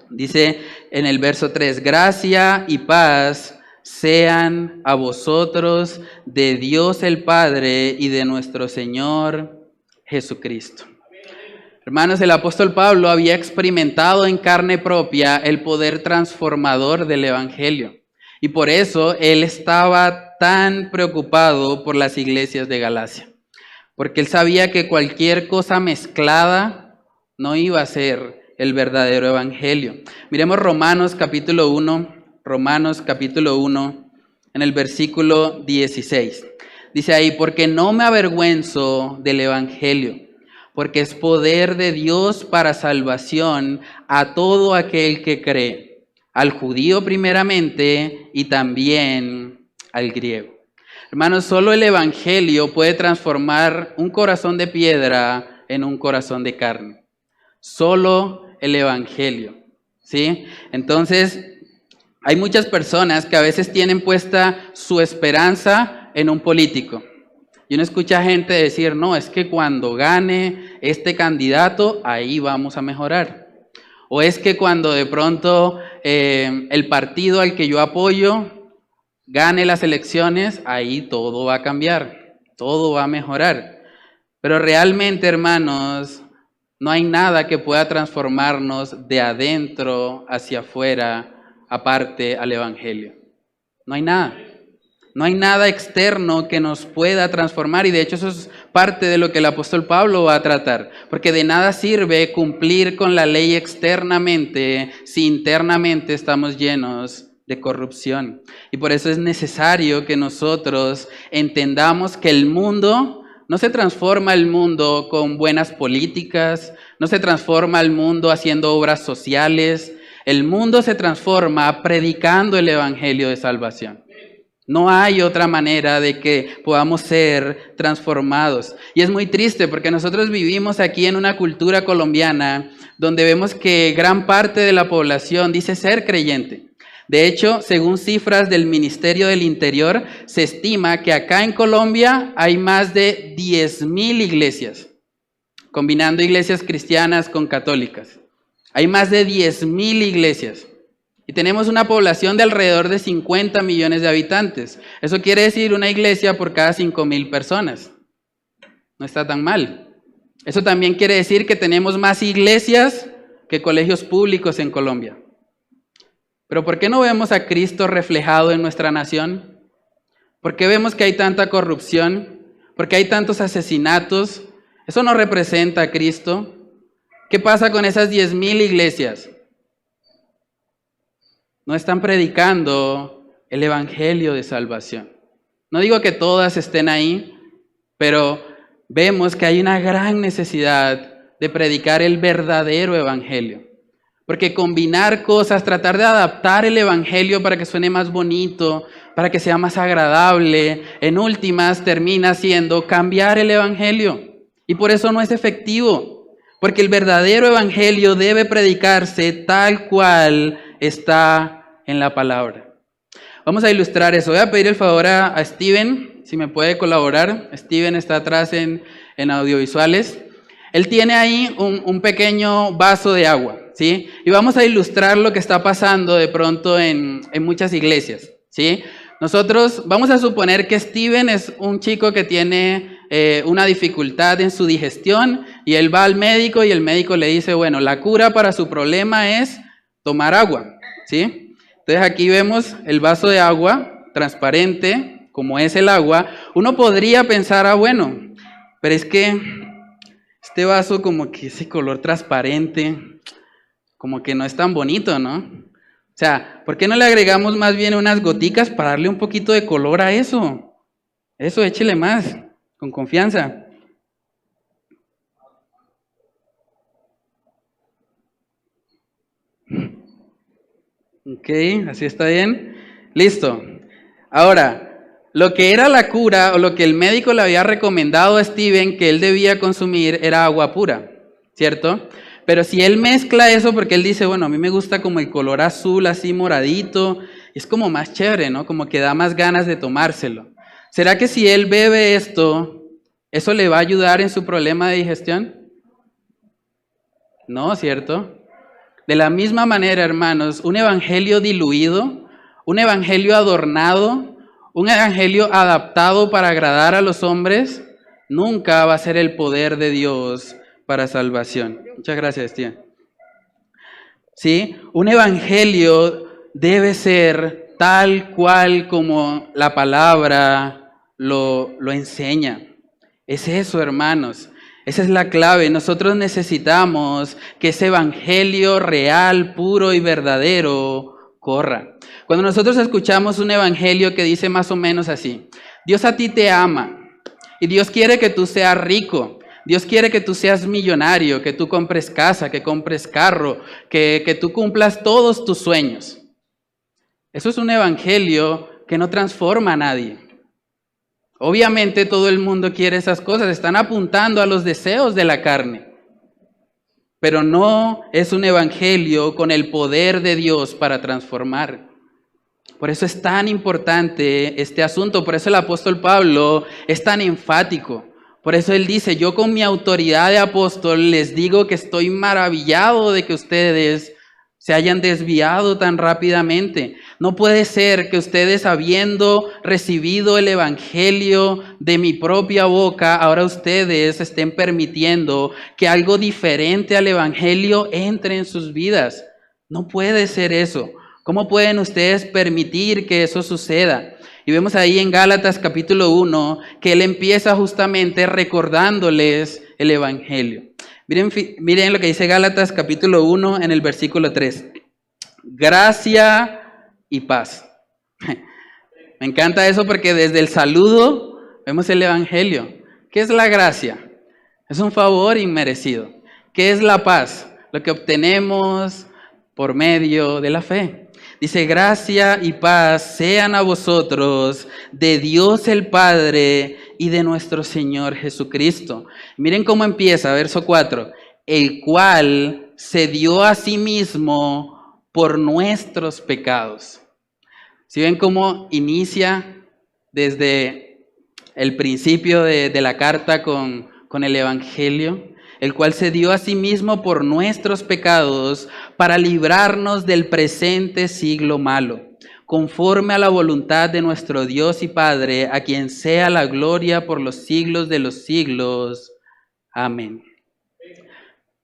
Dice en el verso 3: gracia y paz sean a vosotros de Dios el Padre y de nuestro Señor Jesucristo. Hermanos, el apóstol Pablo había experimentado en carne propia el poder transformador del Evangelio. Y por eso él estaba tan preocupado por las iglesias de Galacia. Porque él sabía que cualquier cosa mezclada no iba a ser el verdadero Evangelio. Miremos Romanos capítulo 1, en el versículo 16. Dice ahí: porque no me avergüenzo del Evangelio, porque es poder de Dios para salvación a todo aquel que cree, al judío primeramente y también al griego. Hermanos, solo el Evangelio puede transformar un corazón de piedra en un corazón de carne. Solo el Evangelio, ¿sí? Entonces, hay muchas personas que a veces tienen puesta su esperanza en un político. Y uno escucha gente decir: no, es que cuando gane este candidato, ahí vamos a mejorar. ¿O es que cuando de pronto el partido al que yo apoyo gane las elecciones, ahí todo va a cambiar, todo va a mejorar? Pero realmente, hermanos, no hay nada que pueda transformarnos de adentro hacia afuera, aparte al Evangelio. No hay nada. No hay nada externo que nos pueda transformar, y de hecho eso es parte de lo que el apóstol Pablo va a tratar, porque de nada sirve cumplir con la ley externamente si internamente estamos llenos de corrupción. Y por eso es necesario que nosotros entendamos que el mundo no se transforma el mundo con buenas políticas, no se transforma el mundo haciendo obras sociales, el mundo se transforma predicando el evangelio de salvación. No hay otra manera de que podamos ser transformados. Y es muy triste porque nosotros vivimos aquí en una cultura colombiana donde vemos que gran parte de la población dice ser creyente. De hecho, según cifras del Ministerio del Interior, se estima que acá en Colombia hay más de 10,000 iglesias, combinando iglesias cristianas con católicas. Hay más de 10,000 iglesias. Y tenemos una población de alrededor de 50 millones de habitantes. Eso quiere decir una iglesia por cada 5,000 personas. No está tan mal. Eso también quiere decir que tenemos más iglesias que colegios públicos en Colombia. Pero ¿por qué no vemos a Cristo reflejado en nuestra nación? ¿Por qué vemos que hay tanta corrupción? ¿Por qué hay tantos asesinatos? Eso no representa a Cristo. ¿Qué pasa con esas 10,000 iglesias? No están predicando el evangelio de salvación. No digo que todas estén ahí, pero vemos que hay una gran necesidad de predicar el verdadero evangelio. Porque combinar cosas, tratar de adaptar el evangelio para que suene más bonito, para que sea más agradable, en últimas termina siendo cambiar el evangelio. Y por eso no es efectivo. Porque el verdadero evangelio debe predicarse tal cual está en la palabra. Vamos a ilustrar eso. Voy a pedir el favor a Steven, si me puede colaborar. Steven está atrás en audiovisuales. Él tiene ahí un pequeño vaso de agua, ¿sí? Y vamos a ilustrar lo que está pasando de pronto en muchas iglesias, ¿sí? Nosotros vamos a suponer que Steven es un chico que tiene una dificultad en su digestión y él va al médico y el médico le dice, bueno, la cura para su problema es tomar agua, ¿sí? Entonces aquí vemos el vaso de agua transparente, como es el agua. Uno podría pensar, bueno, pero es que este vaso como que ese color transparente, como que no es tan bonito, ¿no? O sea, ¿por qué no le agregamos más bien unas goticas para darle un poquito de color a eso? Eso, échele más, con confianza. Ok, así está bien. Listo. Ahora, lo que era la cura o lo que el médico le había recomendado a Steven que él debía consumir era agua pura, ¿cierto? Pero si él mezcla eso, porque él dice, bueno, a mí me gusta como el color azul, así moradito, es como más chévere, ¿no? Como que da más ganas de tomárselo. ¿Será que si él bebe esto, eso le va a ayudar en su problema de digestión? No, ¿cierto? De la misma manera, hermanos, un evangelio diluido, un evangelio adornado, un evangelio adaptado para agradar a los hombres, nunca va a ser el poder de Dios para salvación. Muchas gracias, tía. ¿Sí? Un evangelio debe ser tal cual como la palabra lo enseña. Es eso, hermanos. Esa es la clave. Nosotros necesitamos que ese evangelio real, puro y verdadero corra. Cuando nosotros escuchamos un evangelio que dice más o menos así: Dios a ti te ama y Dios quiere que tú seas rico. Dios quiere que tú seas millonario, que tú compres casa, que compres carro, que tú cumplas todos tus sueños. Eso es un evangelio que no transforma a nadie. Obviamente todo el mundo quiere esas cosas, están apuntando a los deseos de la carne. Pero no es un evangelio con el poder de Dios para transformar. Por eso es tan importante este asunto, por eso el apóstol Pablo es tan enfático. Por eso él dice, yo con mi autoridad de apóstol les digo que estoy maravillado de que ustedes se hayan desviado tan rápidamente. No puede ser que ustedes, habiendo recibido el evangelio de mi propia boca, ahora ustedes estén permitiendo que algo diferente al evangelio entre en sus vidas. No puede ser eso. ¿Cómo pueden ustedes permitir que eso suceda? Y vemos ahí en Gálatas capítulo 1 que él empieza justamente recordándoles el evangelio. Miren lo que dice Gálatas capítulo 1 en el versículo 3. Gracia y paz. Me encanta eso porque desde el saludo vemos el evangelio. ¿Qué es la gracia? Es un favor inmerecido. ¿Qué es la paz? Lo que obtenemos por medio de la fe. Dice, gracia y paz sean a vosotros de Dios el Padre y de nuestro Señor Jesucristo. Miren cómo empieza, verso 4. El cual se dio a sí mismo por nuestros pecados. ¿Sí ven cómo inicia desde el principio de la carta con el Evangelio? El cual se dio a sí mismo por nuestros pecados para librarnos del presente siglo malo, conforme a la voluntad de nuestro Dios y Padre, a quien sea la gloria por los siglos de los siglos. Amén.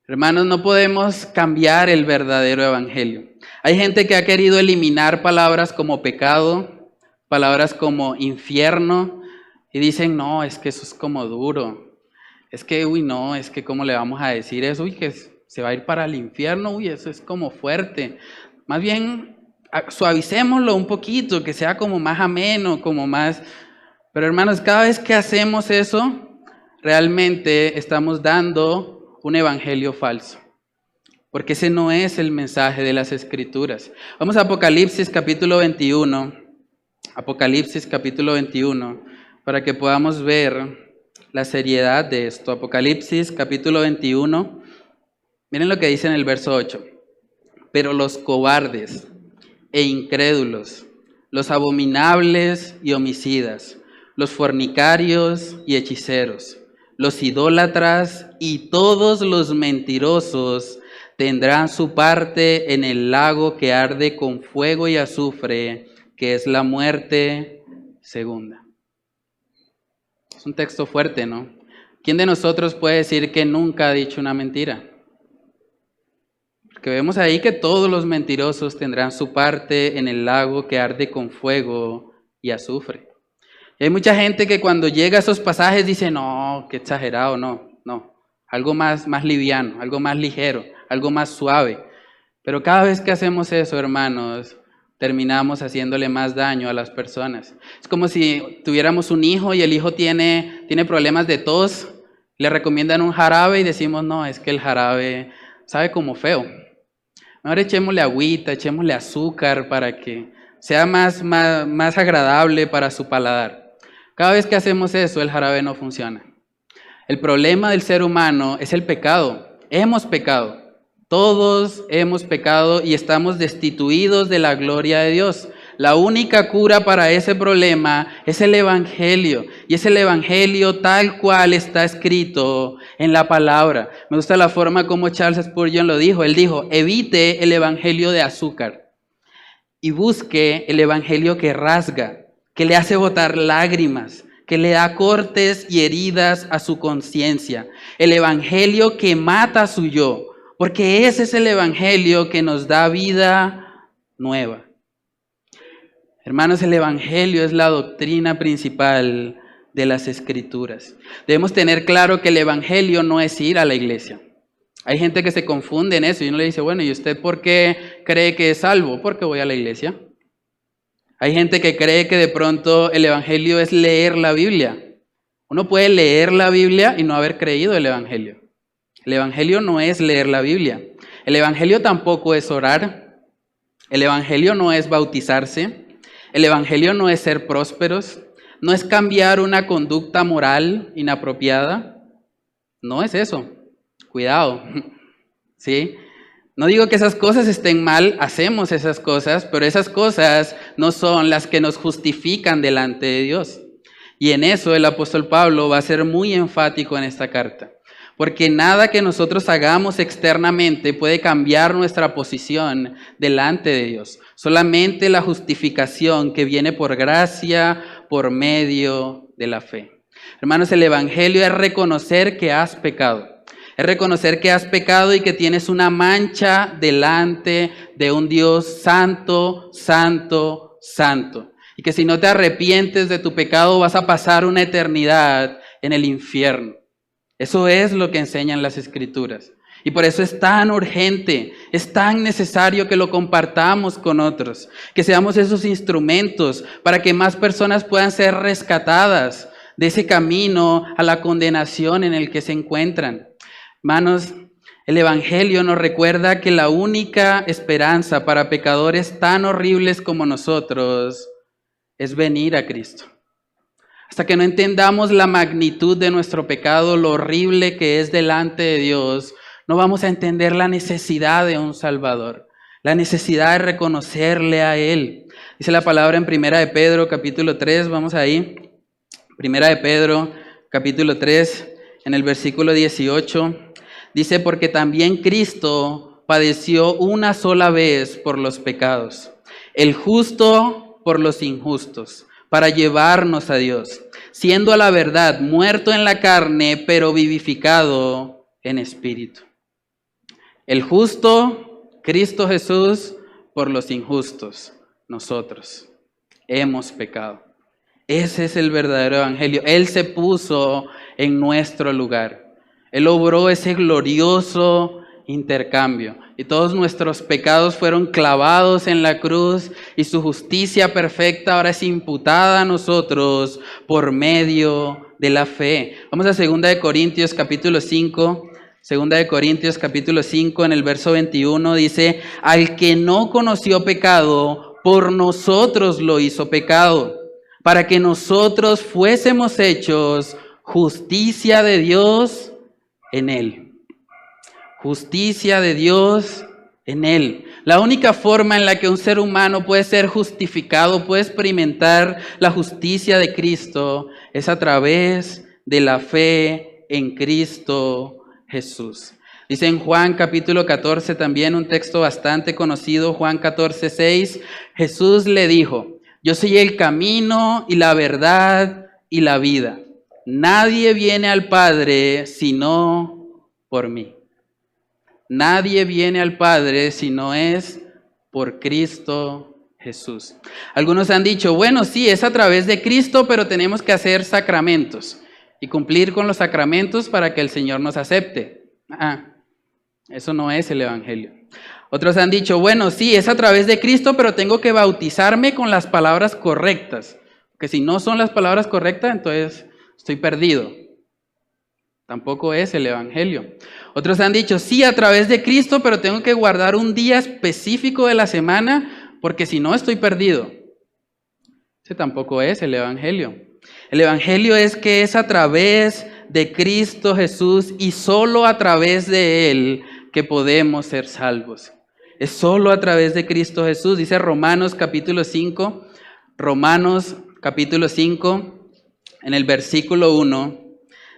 Hermanos, no podemos cambiar el verdadero evangelio. Hay gente que ha querido eliminar palabras como pecado, palabras como infierno, y dicen, no, es que eso es como duro. Es que, no, es que ¿cómo le vamos a decir eso? Que se va a ir para el infierno, eso es como fuerte. Más bien, suavicémoslo un poquito, que sea como más ameno, como más... Pero hermanos, cada vez que hacemos eso, realmente estamos dando un evangelio falso. Porque ese no es el mensaje de las Escrituras. Vamos a Apocalipsis capítulo 21. Apocalipsis capítulo 21, para que podamos ver la seriedad de esto. Apocalipsis capítulo 21, miren lo que dice en el verso 8. Pero los cobardes e incrédulos, los abominables y homicidas, los fornicarios y hechiceros, los idólatras y todos los mentirosos tendrán su parte en el lago que arde con fuego y azufre, que es la muerte segunda. Es un texto fuerte, ¿no? ¿Quién de nosotros puede decir que nunca ha dicho una mentira? Porque vemos ahí que todos los mentirosos tendrán su parte en el lago que arde con fuego y azufre. Y hay mucha gente que cuando llega a esos pasajes dice, no, qué exagerado, no. Algo más liviano, algo más ligero, algo más suave. Pero cada vez que hacemos eso, hermanos, terminamos haciéndole más daño a las personas. Es como si tuviéramos un hijo y el hijo tiene problemas de tos, le recomiendan un jarabe y decimos, no, es que el jarabe sabe como feo. Ahora echémosle agüita, echémosle azúcar para que sea más agradable para su paladar. Cada vez que hacemos eso, el jarabe no funciona. El problema del ser humano es el pecado. Hemos pecado. Todos hemos pecado y estamos destituidos de la gloria de Dios. La única cura para ese problema es el evangelio. Y es el evangelio tal cual está escrito en la palabra. Me gusta la forma como Charles Spurgeon lo dijo. Él dijo, evite el evangelio de azúcar y busque el evangelio que rasga, que le hace botar lágrimas, que le da cortes y heridas a su conciencia. El evangelio que mata a su yo. Porque ese es el evangelio que nos da vida nueva. Hermanos, el evangelio es la doctrina principal de las Escrituras. Debemos tener claro que el evangelio no es ir a la iglesia. Hay gente que se confunde en eso y uno le dice, bueno, ¿y usted por qué cree que es salvo? Porque voy a la iglesia. Hay gente que cree que de pronto el evangelio es leer la Biblia. Uno puede leer la Biblia y no haber creído el evangelio. El evangelio no es leer la Biblia. El evangelio tampoco es orar. El evangelio no es bautizarse. El evangelio no es ser prósperos. No es cambiar una conducta moral inapropiada. No es eso. Cuidado. ¿Sí? No digo que esas cosas estén mal, hacemos esas cosas, pero esas cosas no son las que nos justifican delante de Dios. Y en eso el apóstol Pablo va a ser muy enfático en esta carta. Porque nada que nosotros hagamos externamente puede cambiar nuestra posición delante de Dios. Solamente la justificación que viene por gracia, por medio de la fe. Hermanos, el evangelio es reconocer que has pecado. Es reconocer que has pecado y que tienes una mancha delante de un Dios santo, santo, santo. Y que si no te arrepientes de tu pecado vas a pasar una eternidad en el infierno. Eso es lo que enseñan las Escrituras. Y por eso es tan urgente, es tan necesario que lo compartamos con otros, que seamos esos instrumentos para que más personas puedan ser rescatadas de ese camino a la condenación en el que se encuentran. Hermanos, el Evangelio nos recuerda que la única esperanza para pecadores tan horribles como nosotros es venir a Cristo. Hasta que no entendamos la magnitud de nuestro pecado, lo horrible que es delante de Dios, no vamos a entender la necesidad de un Salvador, la necesidad de reconocerle a Él. Dice la palabra en 1 de Pedro, capítulo 3, vamos ahí. 1 de Pedro, capítulo 3, en el versículo 18, dice, porque también Cristo padeció una sola vez por los pecados, el justo por los injustos, para llevarnos a Dios, siendo a la verdad muerto en la carne, pero vivificado en espíritu. El justo, Cristo Jesús, por los injustos, nosotros hemos pecado. Ese es el verdadero evangelio. Él se puso en nuestro lugar. Él obró ese glorioso intercambio. Y todos nuestros pecados fueron clavados en la cruz y su justicia perfecta ahora es imputada a nosotros por medio de la fe. Vamos a 2 de Corintios capítulo 5. 2 de Corintios capítulo 5 en el verso 21 dice, al que no conoció pecado, por nosotros lo hizo pecado, para que nosotros fuésemos hechos justicia de Dios en él. Justicia de Dios en él. La única forma en la que un ser humano puede ser justificado, puede experimentar la justicia de Cristo, es a través de la fe en Cristo Jesús. Dice en Juan capítulo 14 también un texto bastante conocido, Juan 14:6, Jesús le dijo, yo soy el camino y la verdad y la vida. Nadie viene al Padre sino por mí. Nadie viene al Padre si no es por Cristo Jesús. Algunos han dicho, bueno, sí, es a través de Cristo, pero tenemos que hacer sacramentos y cumplir con los sacramentos para que el Señor nos acepte. Eso no es el Evangelio. Otros han dicho, bueno, sí, es a través de Cristo, pero tengo que bautizarme con las palabras correctas. Que si no son las palabras correctas, entonces estoy perdido. Tampoco es el Evangelio. Otros han dicho, sí, a través de Cristo, pero tengo que guardar un día específico de la semana, porque si no estoy perdido. Ese tampoco es el Evangelio. El Evangelio es que es a través de Cristo Jesús y solo a través de Él que podemos ser salvos. Es solo a través de Cristo Jesús. Dice Romanos capítulo 5, en el versículo 1,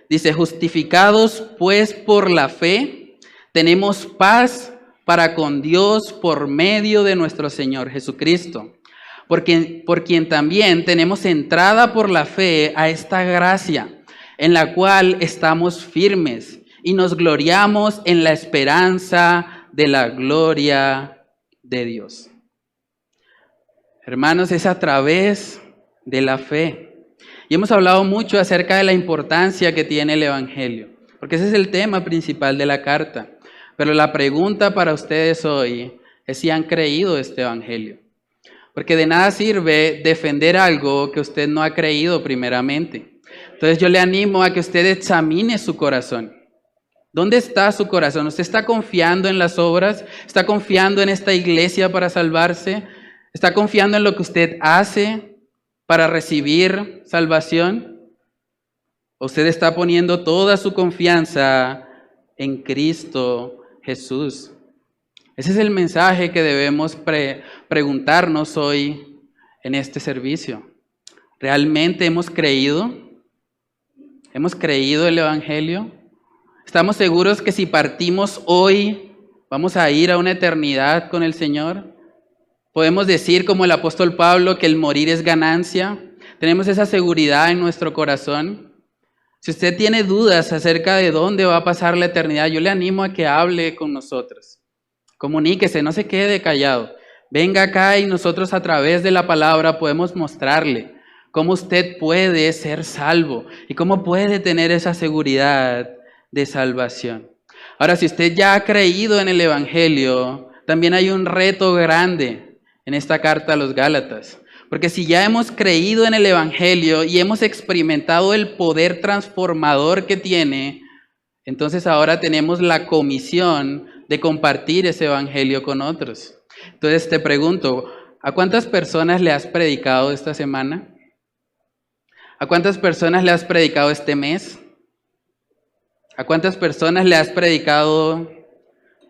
dice, justificados pues por la fe, tenemos paz para con Dios por medio de nuestro Señor Jesucristo, por quien también tenemos entrada por la fe a esta gracia, en la cual estamos firmes y nos gloriamos en la esperanza de la gloria de Dios. Hermanos, es a través de la fe. Y hemos hablado mucho acerca de la importancia que tiene el Evangelio, porque ese es el tema principal de la carta. Pero la pregunta para ustedes hoy es si han creído este Evangelio. Porque de nada sirve defender algo que usted no ha creído primeramente. Entonces yo le animo a que usted examine su corazón. ¿Dónde está su corazón? ¿Usted está confiando en las obras? ¿Está confiando en esta iglesia para salvarse? ¿Está confiando en lo que usted hace para recibir salvación? ¿O usted está poniendo toda su confianza en Cristo Jesús? Ese es el mensaje que debemos preguntarnos hoy en este servicio. ¿Realmente hemos creído? ¿Hemos creído el Evangelio? ¿Estamos seguros que si partimos hoy vamos a ir a una eternidad con el Señor? ¿Podemos decir como el apóstol Pablo que el morir es ganancia? ¿Tenemos esa seguridad en nuestro corazón? Si usted tiene dudas acerca de dónde va a pasar la eternidad, yo le animo a que hable con nosotros. Comuníquese, no se quede callado. Venga acá y nosotros a través de la palabra podemos mostrarle cómo usted puede ser salvo y cómo puede tener esa seguridad de salvación. Ahora, si usted ya ha creído en el Evangelio, también hay un reto grande en esta carta a los Gálatas. Porque si ya hemos creído en el Evangelio y hemos experimentado el poder transformador que tiene, entonces ahora tenemos la comisión de compartir ese Evangelio con otros. Entonces te pregunto, ¿a cuántas personas le has predicado esta semana? ¿A cuántas personas le has predicado este mes? ¿A cuántas personas le has predicado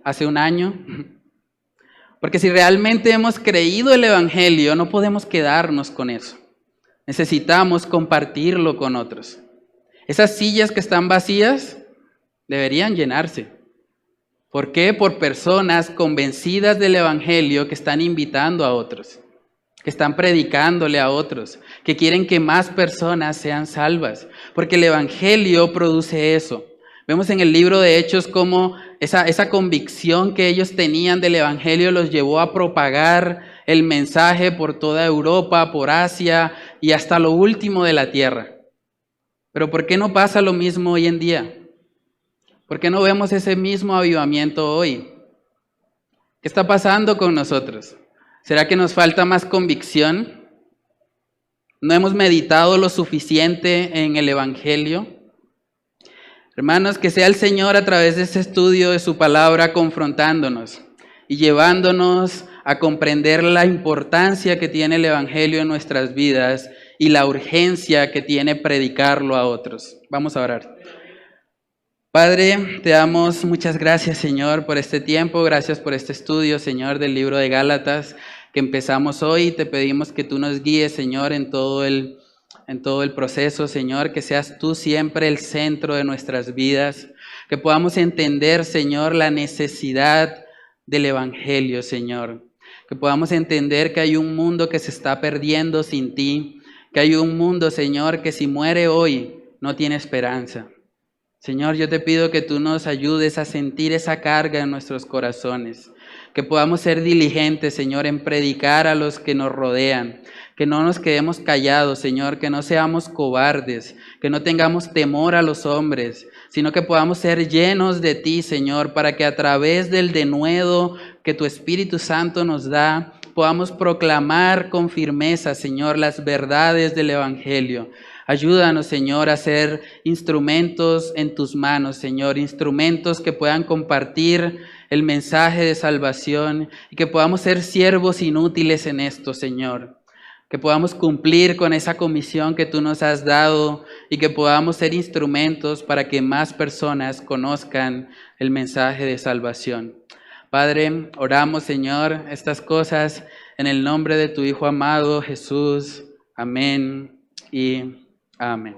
hace un año? Porque si realmente hemos creído el Evangelio, no podemos quedarnos con eso. Necesitamos compartirlo con otros. Esas sillas que están vacías deberían llenarse. ¿Por qué? Por personas convencidas del Evangelio que están invitando a otros, que están predicándole a otros, que quieren que más personas sean salvas. Porque el Evangelio produce eso. Vemos en el libro de Hechos cómo esa convicción que ellos tenían del Evangelio los llevó a propagar el mensaje por toda Europa, por Asia y hasta lo último de la tierra. Pero ¿por qué no pasa lo mismo hoy en día? ¿Por qué no vemos ese mismo avivamiento hoy? ¿Qué está pasando con nosotros? ¿Será que nos falta más convicción? ¿No hemos meditado lo suficiente en el Evangelio? Hermanos, que sea el Señor a través de este estudio de su palabra confrontándonos y llevándonos a comprender la importancia que tiene el Evangelio en nuestras vidas y la urgencia que tiene predicarlo a otros. Vamos a orar. Padre, te damos muchas gracias, Señor, por este tiempo. Gracias por este estudio, Señor, del libro de Gálatas que empezamos hoy. Te pedimos que tú nos guíes, Señor, en todo el proceso, Señor, que seas tú siempre el centro de nuestras vidas, que podamos entender, Señor, la necesidad del Evangelio, Señor, que podamos entender que hay un mundo que se está perdiendo sin ti, que hay un mundo, Señor, que si muere hoy no tiene esperanza. Señor, yo te pido que tú nos ayudes a sentir esa carga en nuestros corazones, que podamos ser diligentes, Señor, en predicar a los que nos rodean, que no nos quedemos callados, Señor, que no seamos cobardes, que no tengamos temor a los hombres, sino que podamos ser llenos de ti, Señor, para que a través del denuedo que tu Espíritu Santo nos da, podamos proclamar con firmeza, Señor, las verdades del Evangelio. Ayúdanos, Señor, a ser instrumentos en tus manos, Señor, instrumentos que puedan compartir el mensaje de salvación y que podamos ser siervos inútiles en esto, Señor. Que podamos cumplir con esa comisión que tú nos has dado y que podamos ser instrumentos para que más personas conozcan el mensaje de salvación. Padre, oramos, Señor, estas cosas en el nombre de tu Hijo amado, Jesús. Amén y amén.